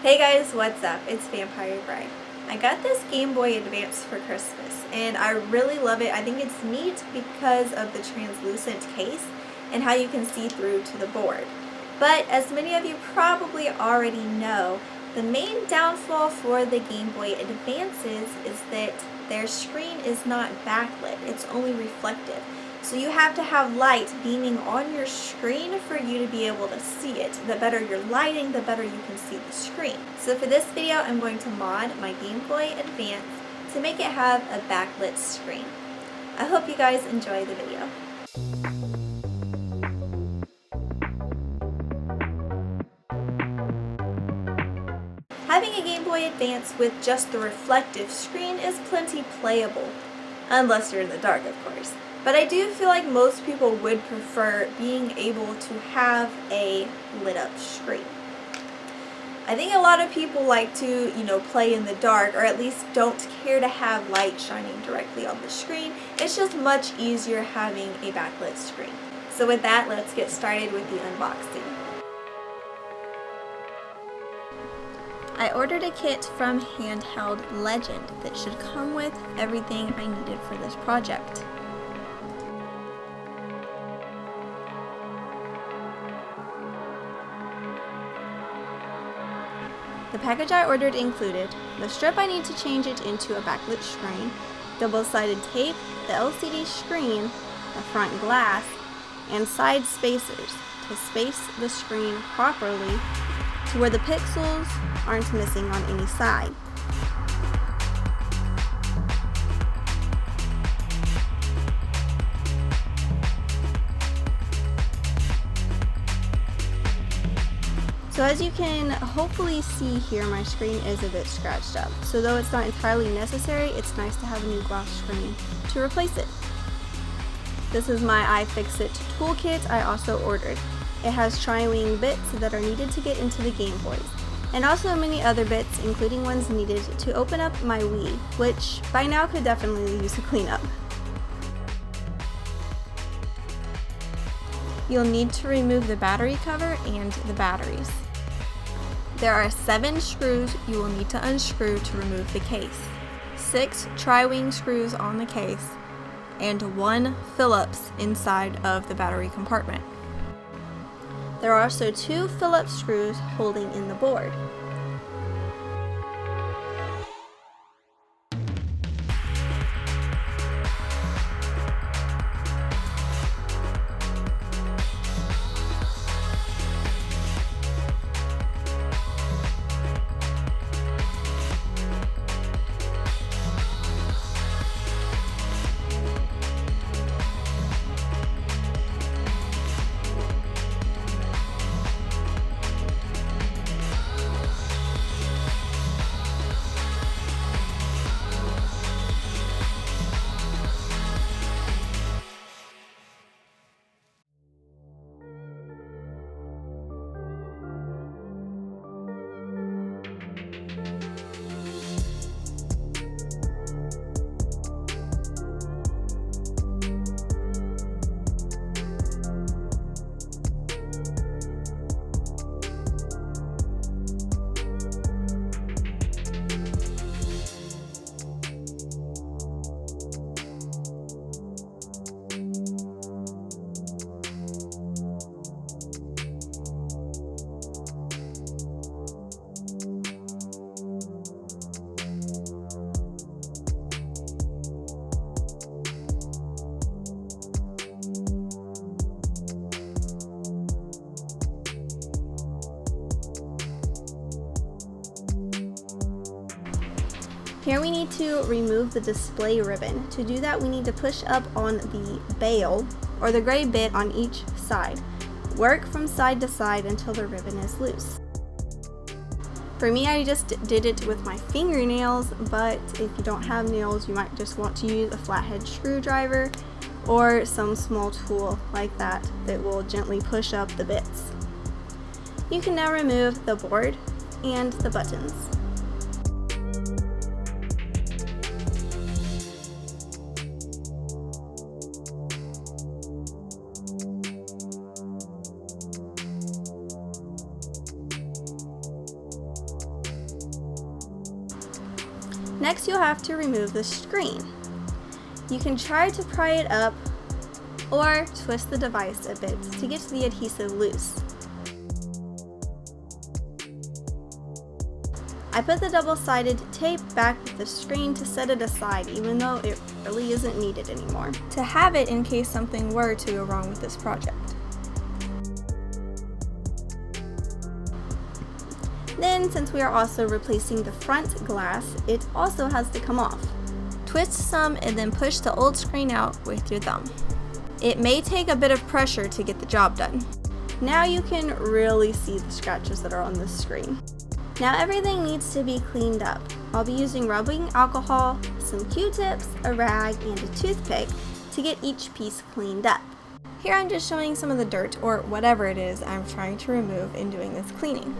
Hey guys, what's up? It's Vampire Bride. I got this Game Boy Advance for Christmas and I really love it. I think it's neat because of the translucent case and how you can see through to the board. But as many of you probably already know, the main downfall for the Game Boy Advances is that their screen is not backlit, it's only reflective. So you have to have light beaming on your screen for you to be able to see it. The better your lighting, the better you can see the screen. So for this video, I'm going to mod my Game Boy Advance to make it have a backlit screen. I hope you guys enjoy the video. Having a Game Boy Advance with just the reflective screen is plenty playable, unless you're in the dark, of course. But I do feel like most people would prefer being able to have a lit up screen. I think a lot of people like to, play in the dark, or at least don't care to have light shining directly on the screen. It's just much easier having a backlit screen. So with that, let's get started with the unboxing. I ordered a kit from Handheld Legend that should come with everything I needed for this project. The package I ordered included the strip I need to change it into a backlit screen, double-sided tape, the LCD screen, the front glass, and side spacers to space the screen properly to where the pixels aren't missing on any side. So as you can hopefully see here, my screen is a bit scratched up. So though it's not entirely necessary, it's nice to have a new glass screen to replace it. This is my iFixit toolkit I also ordered. It has tri-wing bits that are needed to get into the Game Boys, and also many other bits, including ones needed to open up my Wii, which by now could definitely use a cleanup. You'll need to remove the battery cover and the batteries. There are 7 screws you will need to unscrew to remove the case, 6 tri-wing screws on the case, and 1 Phillips inside of the battery compartment. There are also 2 Phillips screws holding in the board. Here we need to remove the display ribbon. To do that, we need to push up on the bail, or the gray bit on each side. Work from side to side until the ribbon is loose. For me, I just did it with my fingernails, but if you don't have nails, you might just want to use a flathead screwdriver or some small tool like that that will gently push up the bits. You can now remove the board and the buttons. Next, you'll have to remove the screen. You can try to pry it up or twist the device a bit to get the adhesive loose. I put the double-sided tape back with the screen to set it aside, even though it really isn't needed anymore, to have it in case something were to go wrong with this project. Then, since we are also replacing the front glass, it also has to come off. Twist some and then push the old screen out with your thumb. It may take a bit of pressure to get the job done. Now you can really see the scratches that are on this screen. Now everything needs to be cleaned up. I'll be using rubbing alcohol, some Q-tips, a rag, and a toothpick to get each piece cleaned up. Here I'm just showing some of the dirt, or whatever it is I'm trying to remove in doing this cleaning.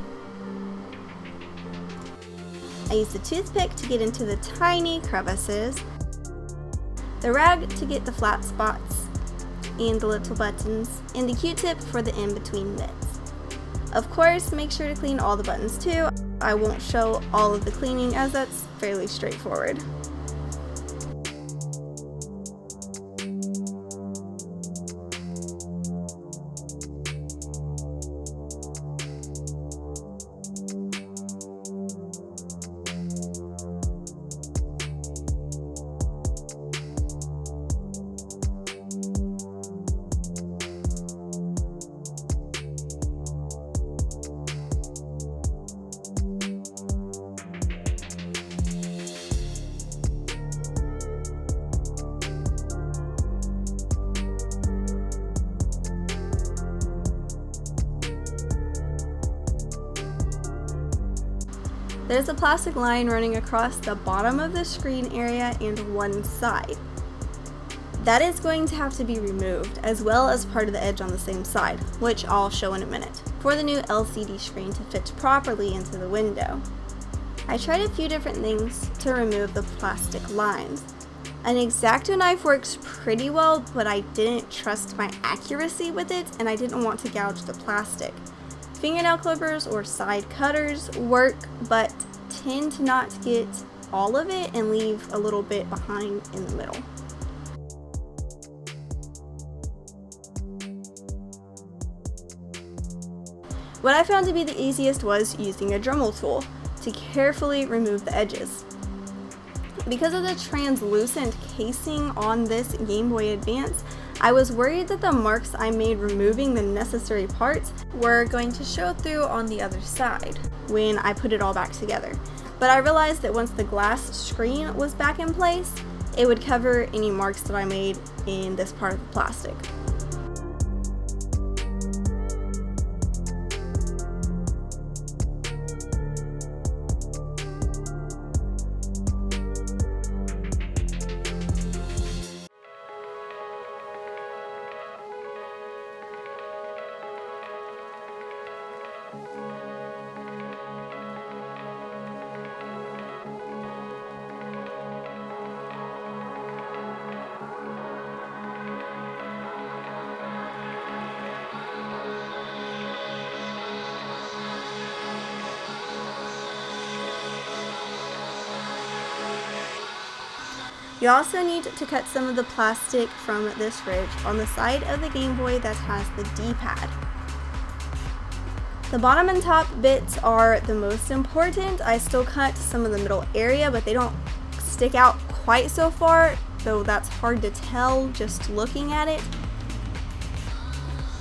I use the toothpick to get into the tiny crevices, the rag to get the flat spots and the little buttons, and the Q-tip for the in-between bits. Of course, make sure to clean all the buttons too. I won't show all of the cleaning as that's fairly straightforward. There's a plastic line running across the bottom of the screen area and one side. That is going to have to be removed, as well as part of the edge on the same side, which I'll show in a minute, for the new LCD screen to fit properly into the window. I tried a few different things to remove the plastic lines. An X-Acto knife works pretty well, but I didn't trust my accuracy with it, and I didn't want to gouge the plastic. Fingernail clippers or side cutters work, but tend to not get all of it and leave a little bit behind in the middle. What I found to be the easiest was using a Dremel tool to carefully remove the edges. Because of the translucent casing on this Game Boy Advance, I was worried that the marks I made removing the necessary parts were going to show through on the other side when I put it all back together. But I realized that once the glass screen was back in place, it would cover any marks that I made in this part of the plastic. You also need to cut some of the plastic from this ridge on the side of the Game Boy that has the D-pad. The bottom and top bits are the most important. I still cut some of the middle area, but they don't stick out quite so far, though that's hard to tell just looking at it.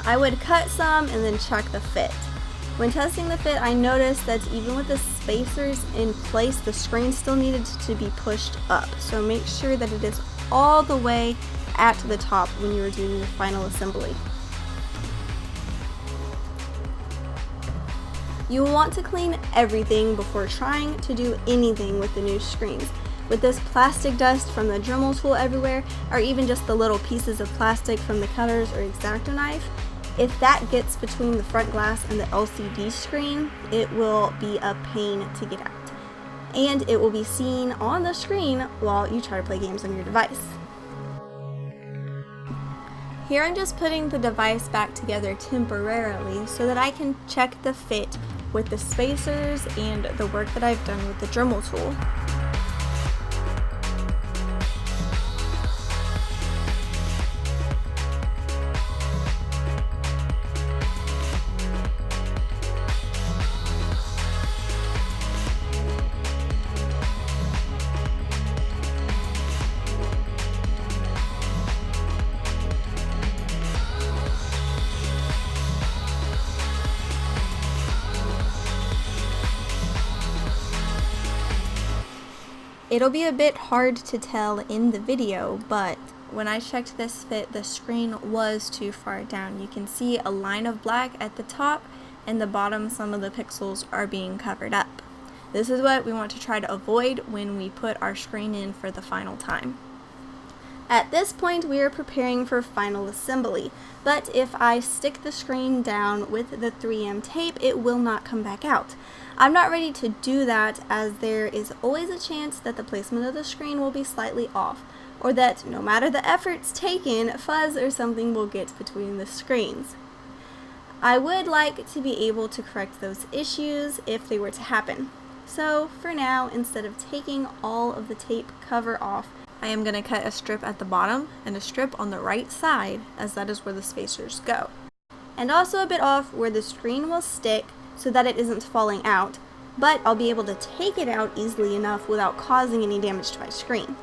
I would cut some and then check the fit. When testing the fit, I noticed that even with the spacers in place, the screen still needed to be pushed up. So make sure that it is all the way at the top when you are doing the final assembly. You will want to clean everything before trying to do anything with the new screens. With this plastic dust from the Dremel tool everywhere, or even just the little pieces of plastic from the cutters or X-Acto knife, if that gets between the front glass and the LCD screen, it will be a pain to get out. And it will be seen on the screen while you try to play games on your device. Here I'm just putting the device back together temporarily so that I can check the fit with the spacers and the work that I've done with the Dremel tool. It'll be a bit hard to tell in the video, but when I checked this fit, the screen was too far down. You can see a line of black at the top, and the bottom, some of the pixels are being covered up. This is what we want to try to avoid when we put our screen in for the final time. At this point, we are preparing for final assembly, but if I stick the screen down with the 3M tape, it will not come back out. I'm not ready to do that, as there is always a chance that the placement of the screen will be slightly off, or that no matter the efforts taken, fuzz or something will get between the screens. I would like to be able to correct those issues if they were to happen. So for now, instead of taking all of the tape cover off, I am going to cut a strip at the bottom and a strip on the right side, as that is where the spacers go. And also a bit off where the screen will stick so that it isn't falling out, but I'll be able to take it out easily enough without causing any damage to my screen.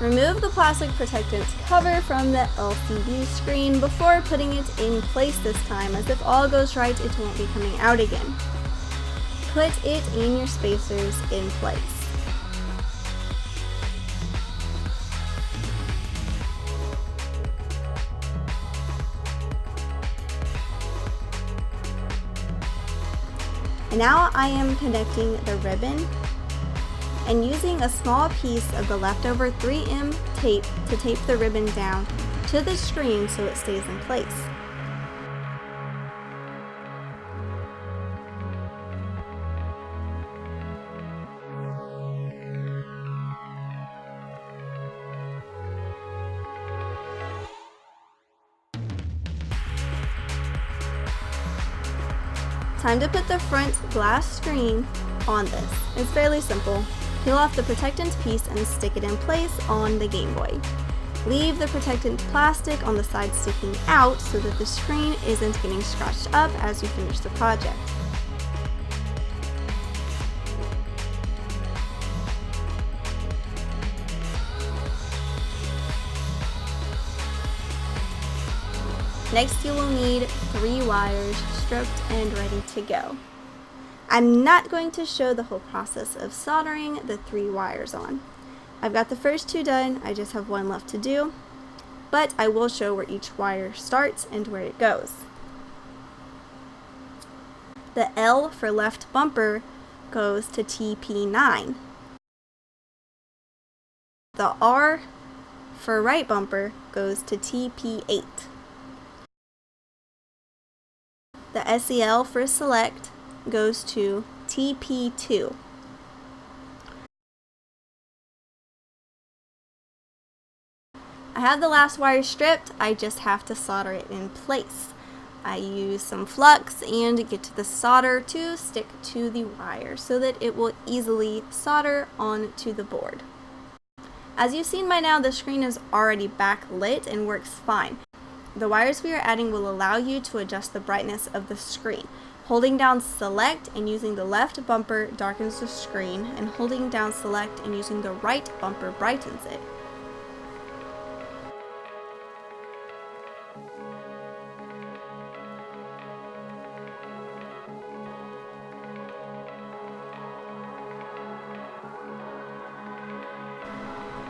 Remove the plastic protectant cover from the LCD screen before putting it in place this time, as if all goes right, it won't be coming out again. Put it in your spacers in place. And now I am connecting the ribbon and using a small piece of the leftover 3M tape to tape the ribbon down to the screen so it stays in place. Time to put the front glass screen on this. It's fairly simple. Peel off the protectant piece and stick it in place on the Game Boy. Leave the protectant plastic on the side sticking out so that the screen isn't getting scratched up as you finish the project. Next, you will need 3 wires stripped and ready to go. I'm not going to show the whole process of soldering the 3 wires on. I've got the first 2 done, I just have 1 left to do, but I will show where each wire starts and where it goes. The L for left bumper goes to TP9. The R for right bumper goes to TP8. The SEL for select goes to TP2. I have the last wire stripped, I just have to solder it in place. I use some flux and get to the solder to stick to the wire so that it will easily solder onto the board. As you've seen by now, the screen is already backlit and works fine. The wires we are adding will allow you to adjust the brightness of the screen. Holding down select and using the left bumper darkens the screen, and holding down select and using the right bumper brightens it.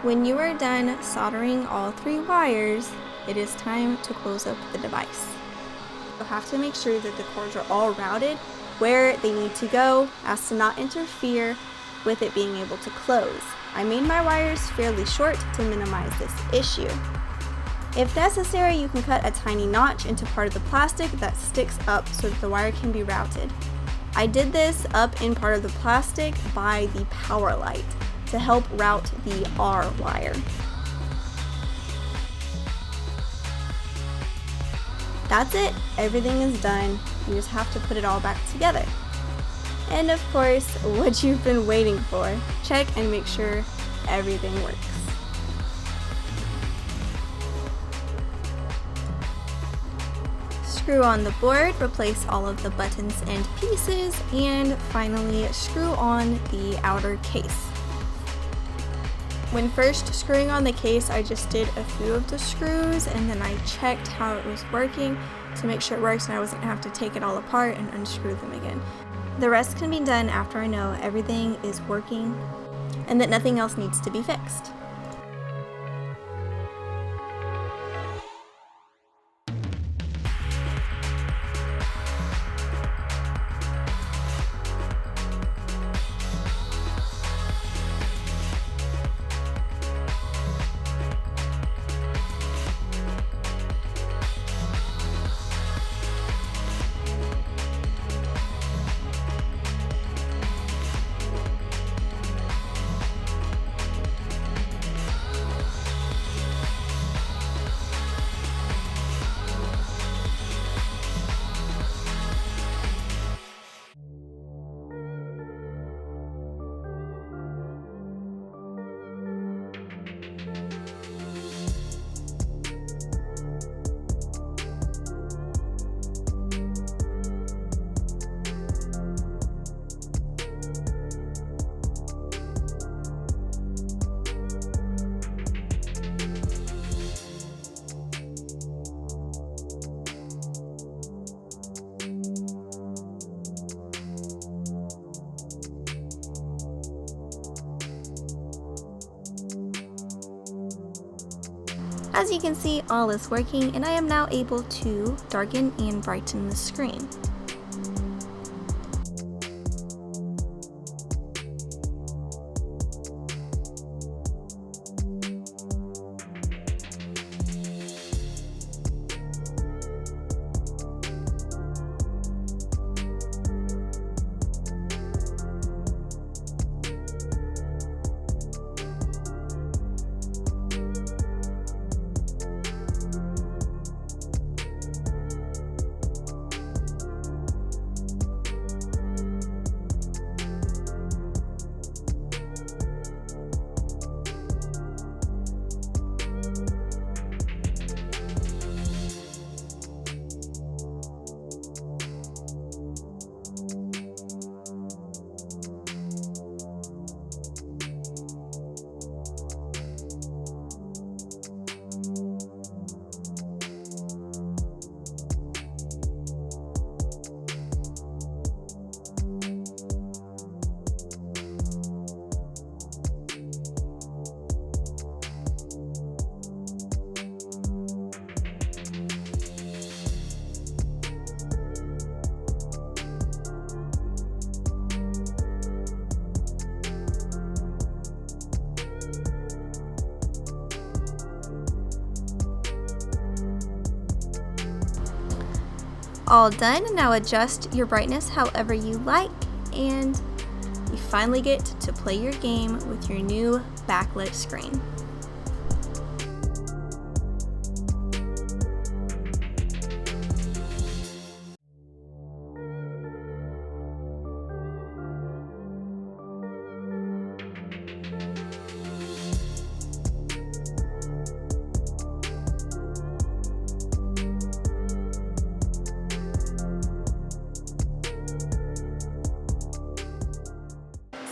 When you are done soldering all 3 wires, it is time to close up the device. You'll have to make sure that the cords are all routed where they need to go as to not interfere with it being able to close. I made my wires fairly short to minimize this issue. If necessary, you can cut a tiny notch into part of the plastic that sticks up so that the wire can be routed. I did this up in part of the plastic by the power light. to help route the R wire. That's it, everything is done. You just have to put it all back together. And of course, what you've been waiting for, check and make sure everything works. Screw on the board, replace all of the buttons and pieces, and finally screw on the outer case. When first screwing on the case, I just did a few of the screws and then I checked how it was working to make sure it works and I wasn't going to have to take it all apart and unscrew them again. The rest can be done after I know everything is working and that nothing else needs to be fixed. As you can see, all is working and I am now able to darken and brighten the screen. All done, now adjust your brightness however you like, and you finally get to play your game with your new backlit screen.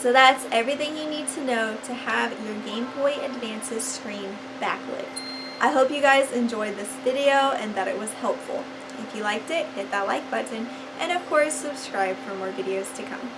So that's everything you need to know to have your Game Boy Advance's screen backlit. I hope you guys enjoyed this video and that it was helpful. If you liked it, hit that like button and of course subscribe for more videos to come.